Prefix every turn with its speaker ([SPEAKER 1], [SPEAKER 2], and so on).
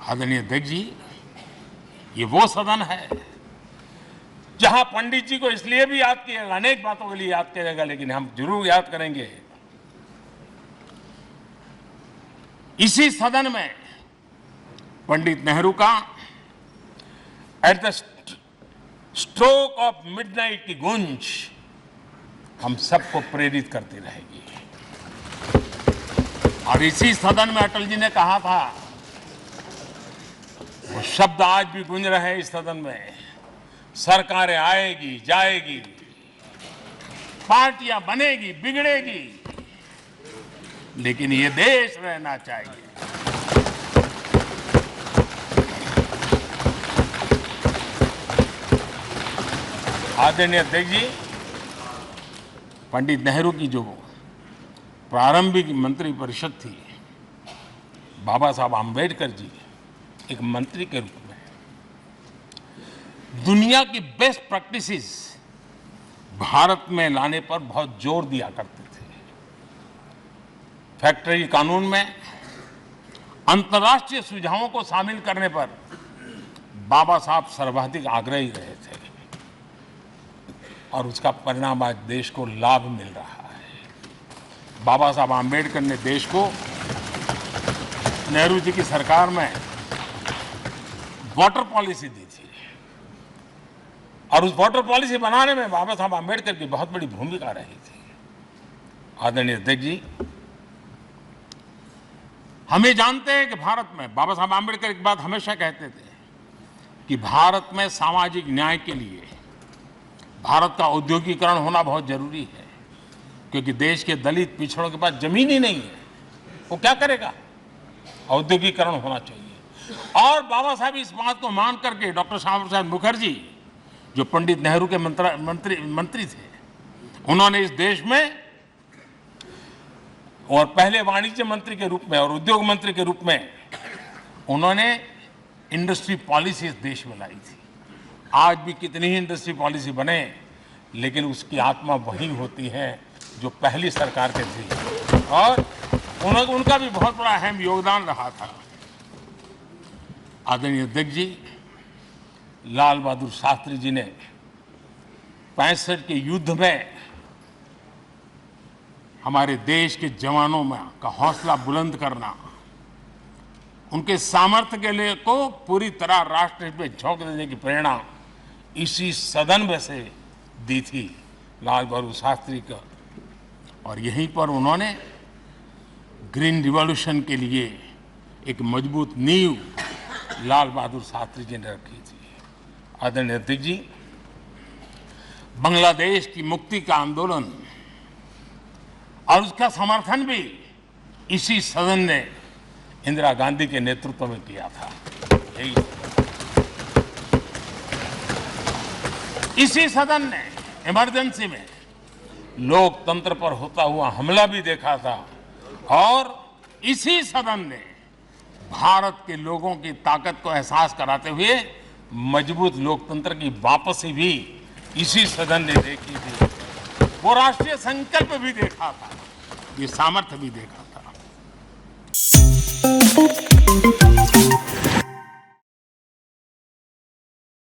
[SPEAKER 1] आदरणीय अध्यक्ष जी, ये वो सदन है जहां पंडित जी को इसलिए भी याद किया, अनेक बातों के लिए याद किया जाएगा, लेकिन हम जरूर याद करेंगे इसी सदन में पंडित नेहरू का at the stroke of midnight की गूंज हम सबको प्रेरित करती रहेगी। और इसी सदन में अटल जी ने कहा था, वो शब्द आज भी गूंज रहे हैं इस सदन में, सरकारें आएगी जाएगी, पार्टियां बनेगी बिगड़ेगी, लेकिन ये देश रहना चाहिए। आदरणीय अध्यक्ष जी, पंडित नेहरू की जो प्रारंभिक मंत्री परिषद थी, बाबा साहब आम्बेडकर जी एक मंत्री के रूप में दुनिया की बेस्ट प्रैक्टिसेस भारत में लाने पर बहुत जोर दिया करते थे। फैक्ट्री कानून में अंतर्राष्ट्रीय सुझावों को शामिल करने पर बाबा साहब सर्वाधिक आग्रही रहे थे और उसका परिणाम आज देश को लाभ मिल रहा है। बाबा साहब आम्बेडकर ने देश को नेहरू जी की सरकार में वाटर पॉलिसी दी थी और उस वाटर पॉलिसी बनाने में बाबा साहब आम्बेडकर की बहुत बड़ी भूमिका रही थी। आदरणीय अध्यक्ष जी, हम ये जानते हैं कि भारत में बाबा साहब आम्बेडकर एक बात हमेशा कहते थे कि भारत में सामाजिक न्याय के लिए भारत का औद्योगिकरण होना बहुत जरूरी है, क्योंकि देश के दलित पिछड़ों के पास जमीन ही नहीं है, वो क्या करेगा? औद्योगिकरण होना चाहिए। और बाबा साहब इस बात को मान करके डॉक्टर श्यामा प्रसाद मुखर्जी, जो पंडित नेहरू के मंत्री थे, उन्होंने इस देश में और पहले वाणिज्य मंत्री के रूप में और उद्योग मंत्री के रूप में उन्होंने इंडस्ट्री पॉलिसी इस देश में लाई थी। आज भी कितनी ही इंडस्ट्री पॉलिसी बने, लेकिन उसकी आत्मा वही होती है जो पहली सरकार के थी, और उनका भी बहुत बड़ा अहम योगदान रहा था। आदरणीय अध्यक्ष जी, लाल बहादुर शास्त्री जी ने 65 के युद्ध में हमारे देश के जवानों में का हौसला बुलंद करना, उनके सामर्थ्य के लिए को पूरी तरह राष्ट्र हित में झोंक देने की प्रेरणा इसी सदन में से दी थी लाल बहादुर शास्त्री का। और यहीं पर उन्होंने ग्रीन रिवॉल्यूशन के लिए एक मजबूत नींव लाल बहादुर शास्त्री जी ने रखी थी। आदरणीय अध्यक्ष जी, बांग्लादेश की मुक्ति का आंदोलन और उसका समर्थन भी इसी सदन ने इंदिरा गांधी के नेतृत्व में किया था। इसी सदन ने इमरजेंसी में लोकतंत्र पर होता हुआ हमला भी देखा था, और इसी सदन ने भारत के लोगों की ताकत को एहसास कराते हुए मजबूत लोकतंत्र की वापसी भी इसी सदन ने देखी थी। वो राष्ट्रीय संकल्प भी देखा था, ये सामर्थ्य भी देखा था।